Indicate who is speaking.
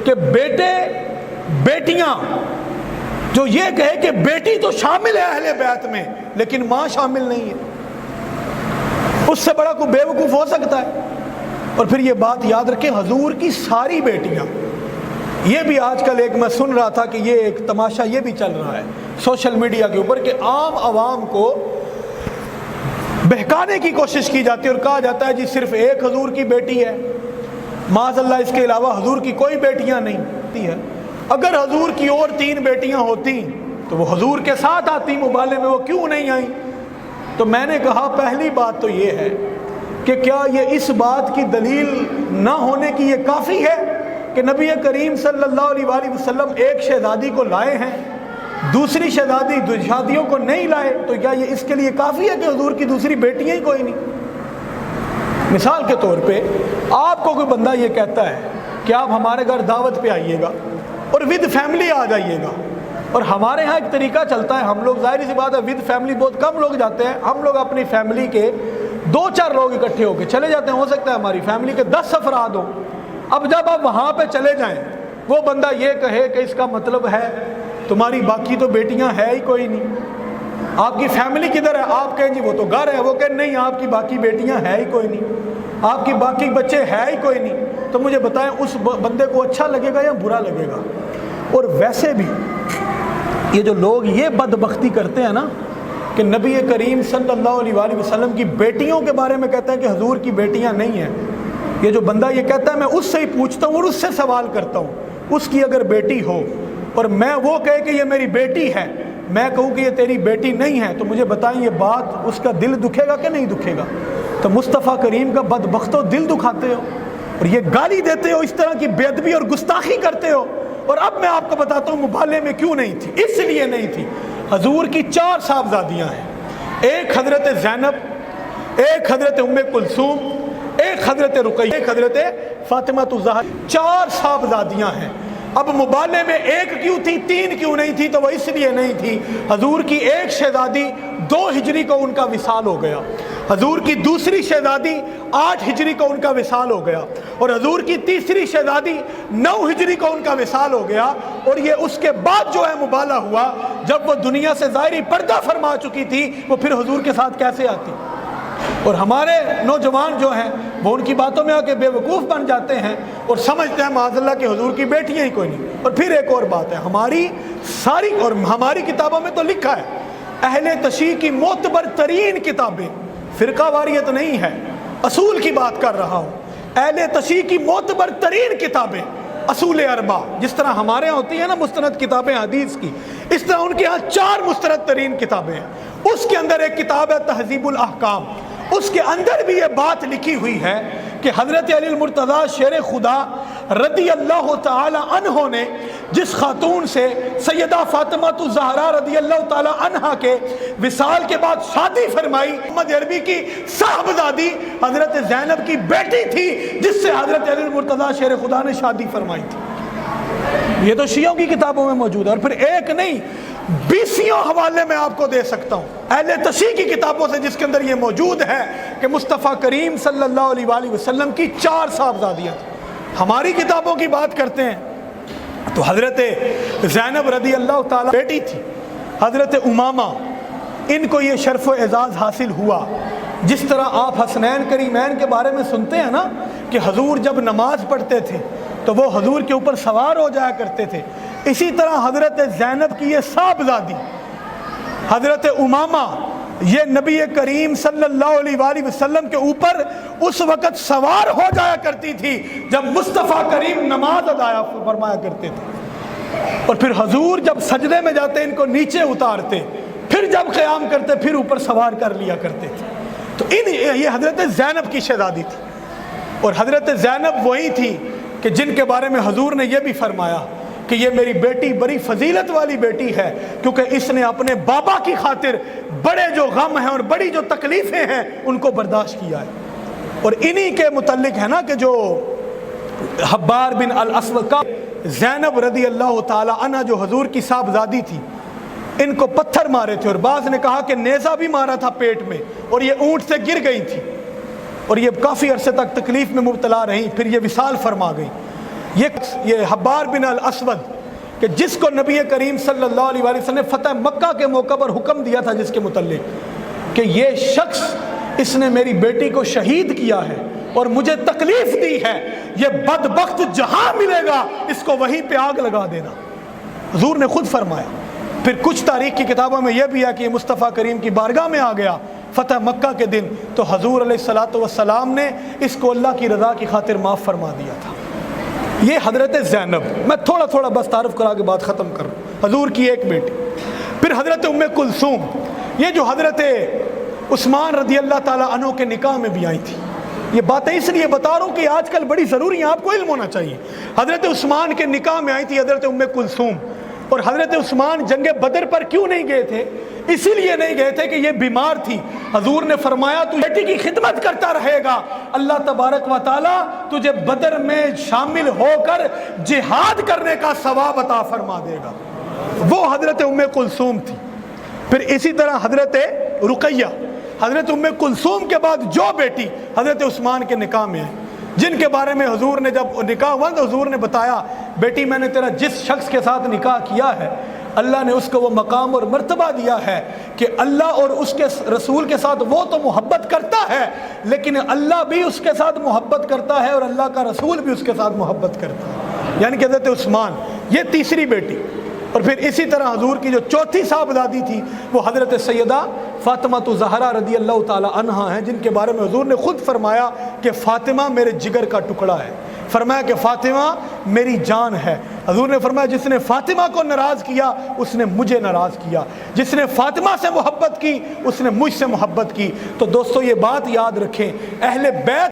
Speaker 1: کہ بیٹے بیٹیاں جو یہ کہے کہ بیٹی تو شامل ہے اہل بیت میں لیکن ماں شامل نہیں ہے، اس سے بڑا کوئی بے وقوف ہو سکتا ہے؟ اور پھر یہ بات یاد رکھیں، حضور کی ساری بیٹیاں، یہ بھی آج کل ایک میں سن رہا تھا کہ یہ ایک تماشا یہ بھی چل رہا ہے سوشل میڈیا کے اوپر کہ عام عوام کو بہکانے کی کوشش کی جاتی ہے اور کہا جاتا ہے جی صرف ایک حضور کی بیٹی ہے، معاذ اللہ اس کے علاوہ حضور کی کوئی بیٹیاں نہیں ہے۔ اگر حضور کی اور 3 بیٹیاں ہوتی تو وہ حضور کے ساتھ آتی مبالے میں، وہ کیوں نہیں آئیں؟ تو میں نے کہا پہلی بات تو یہ ہے کہ کیا یہ اس بات کی دلیل نہ ہونے کی یہ کافی ہے کہ نبی کریم صلی اللہ علیہ وآلہ وسلم ایک شہزادی کو لائے ہیں، دوسری شہزادیوں کو نہیں لائے؟ تو کیا یہ اس کے لیے کافی ہے کہ حضور کی دوسری بیٹیاں ہی کوئی نہیں؟ مثال کے طور پہ آپ کو کوئی بندہ یہ کہتا ہے کہ آپ ہمارے گھر دعوت پہ آئیے گا اور ود فیملی آ جائیے گا، اور ہمارے ہاں ایک طریقہ چلتا ہے، ہم لوگ ظاہر سی بات ہے ود فیملی بہت کم لوگ جاتے ہیں، ہم لوگ اپنی فیملی کے 2-4 لوگ اکٹھے ہو کے چلے جاتے ہیں، ہو سکتا ہے ہماری فیملی کے 10 افراد ہوں۔ اب جب آپ وہاں پہ چلے جائیں وہ بندہ یہ کہے کہ اس کا مطلب ہے تمہاری باقی تو بیٹیاں ہے ہی کوئی نہیں، آپ کی فیملی کدھر ہے؟ آپ کہیں جی وہ تو گھر ہے، وہ کہیں نہیں آپ کی باقی بیٹیاں ہے ہی کوئی نہیں، آپ کی باقی بچے ہے ہی کوئی نہیں، تو مجھے بتائیں اس بندے کو اچھا لگے گا یا برا لگے گا؟ اور ویسے بھی یہ جو لوگ یہ بدبختی کرتے ہیں نا کہ نبی کریم صلی اللہ علیہ وآلہ وسلم کی بیٹیوں کے بارے میں کہتے ہیں کہ حضور کی بیٹیاں نہیں ہیں، یہ جو بندہ یہ کہتا ہے میں اس سے ہی پوچھتا ہوں اور اس سے سوال کرتا ہوں، اس کی اگر بیٹی ہو اور میں وہ کہے کہ یہ میری بیٹی ہے، میں کہوں کہ یہ تیری بیٹی نہیں ہے، تو مجھے بتائیں یہ بات اس کا دل دکھے گا کہ نہیں دکھے گا؟ تو مصطفیٰ کریم کا بدبختو دل دکھاتے ہو اور یہ گالی دیتے ہو، اس طرح کی بے ادبی اور گستاخی کرتے ہو۔ اور اب میں آپ کو بتاتا ہوں مبالے میں کیوں نہیں تھی، اس لیے نہیں تھی، حضور کی 4 صاحبزادیاں ہیں، ایک حضرت زینب، ایک حضرت ام کلثوم، ایک حضرت رقیہ، ایک حضرت فاطمہ الزہرا، 4 صاحبزادیاں ہیں۔ اب مبالے میں ایک کیوں تھی 3 کیوں نہیں تھی؟ تو وہ اس لیے نہیں تھی، حضور کی ایک شہزادی 2 ہجری کو ان کا وصال ہو گیا، حضور کی دوسری شہزادی 8 ہجری کو ان کا وصال ہو گیا، اور حضور کی تیسری شہزادی 9 ہجری کو ان کا وصال ہو گیا، اور یہ اس کے بعد جو ہے مبالہ ہوا جب وہ دنیا سے ظاہری پردہ فرما چکی تھی، وہ پھر حضور کے ساتھ کیسے آتی؟ اور ہمارے نوجوان جو ہیں وہ ان کی باتوں میں آ کے بے وقوف بن جاتے ہیں اور سمجھتے ہیں معاذ اللہ کہ حضور کی بیٹیاں ہی کوئی نہیں۔ اور پھر ایک اور بات ہے، ہماری کتابوں میں تو لکھا ہے اہل تشیع کی معتبر ترین کتابیں، فرقہ واریت نہیں ہے، اصول کی بات کر رہا ہوں، اہل تشیع کی معتبر ترین کتابیں اصول 4، جس طرح ہمارے یہاں ہوتی ہیں نا مستند کتابیں حدیث کی، اس طرح ان کے ہاں 4 مستند ترین کتابیں ہیں۔ اس کے اندر ایک کتاب ہے تہذیب الاحکام، اس کے اندر بھی یہ بات لکھی ہوئی ہے کہ حضرت علی المرتضیٰ شیر خدا رضی اللہ تعالی عنہ نے جس خاتون سے سیدہ فاطمہ الزہرا رضی اللہ تعالی عنہ کے وصال کے بعد شادی فرمائی، محمد عربی کی صاحبزادی حضرت زینب کی بیٹی تھی جس سے حضرت علی المرتضیٰ شیر خدا نے شادی فرمائی تھی۔ یہ تو شیعوں کی کتابوں میں موجود ہے، اور پھر ایک نہیں 20 حوالے میں آپ کو دے سکتا ہوں اہل تشیع کی کتابوں سے جس کے اندر یہ موجود ہے کہ مصطفیٰ کریم صلی اللہ علیہ وآلہ وسلم کی 4 صاحبزادیاں تھیں۔ ہماری کتابوں کی بات کرتے ہیں تو حضرت زینب رضی اللہ تعالیٰ بیٹی تھی، حضرت امامہ، ان کو یہ شرف و اعزاز حاصل ہوا۔ جس طرح آپ حسنین کریمین کے بارے میں سنتے ہیں نا کہ حضور جب نماز پڑھتے تھے تو وہ حضور کے اوپر سوار ہو جایا کرتے تھے، اسی طرح حضرت زینب کی یہ صاحبزادی حضرت امامہ یہ نبی کریم صلی اللہ علیہ وآلہ وسلم کے اوپر اس وقت سوار ہو جایا کرتی تھی جب مصطفیٰ کریم نماز ادا فرمایا کرتے تھے، اور پھر حضور جب سجدے میں جاتے ان کو نیچے اتارتے، پھر جب قیام کرتے پھر اوپر سوار کر لیا کرتے تھے۔ تو یہ حضرت زینب کی شہزادی تھی، اور حضرت زینب وہی تھی کہ جن کے بارے میں حضور نے یہ بھی فرمایا کہ یہ میری بیٹی بڑی فضیلت والی بیٹی ہے کیونکہ اس نے اپنے بابا کی خاطر بڑے جو غم ہیں اور بڑی جو تکلیفیں ہیں ان کو برداشت کیا ہے۔ اور انہی کے متعلق ہے نا کہ جو حبار بن الاسود کا زینب رضی اللہ تعالی عنہ جو حضور کی صاحبزادی تھی، ان کو پتھر مارے تھے، اور بعض نے کہا کہ نیزہ بھی مارا تھا پیٹ میں، اور یہ اونٹ سے گر گئی تھی اور یہ کافی عرصے تک تکلیف میں مبتلا رہی، پھر یہ وصال فرما گئی۔ یہ حبار بن الاسود کہ جس کو نبی کریم صلی اللہ علیہ وسلم نے فتح مکہ کے موقع پر حکم دیا تھا جس کے متعلق کہ یہ شخص اس نے میری بیٹی کو شہید کیا ہے اور مجھے تکلیف دی ہے، یہ بدبخت جہاں ملے گا اس کو وہیں پہ آگ لگا دینا، حضور نے خود فرمایا۔ پھر کچھ تاریخ کی کتابوں میں یہ بھی ہے کہ یہ مصطفیٰ کریم کی بارگاہ میں آ گیا فتح مکہ کے دن، تو حضور علیہ الصلوۃ والسلام نے اس کو اللہ کی رضا کی خاطر معاف فرما دیا تھا۔ یہ حضرت زینب، میں تھوڑا تھوڑا بس تعارف کرا کے بات ختم کروں، حضور کی ایک بیٹی۔ پھر حضرت ام کلثوم، یہ جو حضرت عثمان رضی اللہ تعالیٰ عنہ کے نکاح میں بھی آئی تھی۔ یہ باتیں اس لیے بتا رہا ہوں کہ آج کل بڑی ضروری ہیں، آپ کو علم ہونا چاہیے۔ حضرت عثمان کے نکاح میں آئی تھی حضرت ام کلثوم، اور حضرت عثمان جنگ بدر پر کیوں نہیں گئے تھے؟ اسی لیے نہیں گئے تھے کہ یہ بیمار تھی۔ حضور نے فرمایا تو بیٹی کی خدمت کرتا رہے گا، اللہ تبارک و تعالی تجھے بدر میں شامل ہو کر جہاد کرنے کا ثواب عطا فرما دے گا۔ وہ حضرت ام کلثوم تھی۔ پھر اسی طرح حضرت رقیہ، حضرت ام کلثوم کے بعد جو بیٹی حضرت عثمان کے نکاح میں ہے، جن کے بارے میں حضور نے جب نکاح ہوا تو حضور نے بتایا بیٹی میں نے تیرا جس شخص کے ساتھ نکاح کیا ہے اللہ نے اس کو وہ مقام اور مرتبہ دیا ہے کہ اللہ اور اس کے رسول کے ساتھ وہ تو محبت کرتا ہے لیکن اللہ بھی اس کے ساتھ محبت کرتا ہے اور اللہ کا رسول بھی اس کے ساتھ محبت کرتا ہے، یعنی کہ حضرت عثمان یہ تیسری بیٹی۔ اور پھر اسی طرح حضور کی جو چوتھی صاحبزادی تھی وہ حضرت سیدہ فاطمہ زہرا رضی اللہ تعالی عنہا ہیں، جن کے بارے میں حضور نے خود فرمایا کہ فاطمہ میرے جگر کا ٹکڑا ہے، فرمایا کہ فاطمہ میری جان ہے۔ حضور نے فرمایا جس نے فاطمہ کو ناراض کیا اس نے مجھے ناراض کیا، جس نے فاطمہ سے محبت کی اس نے مجھ سے محبت کی۔ تو دوستو یہ بات یاد رکھیں، اہل بیت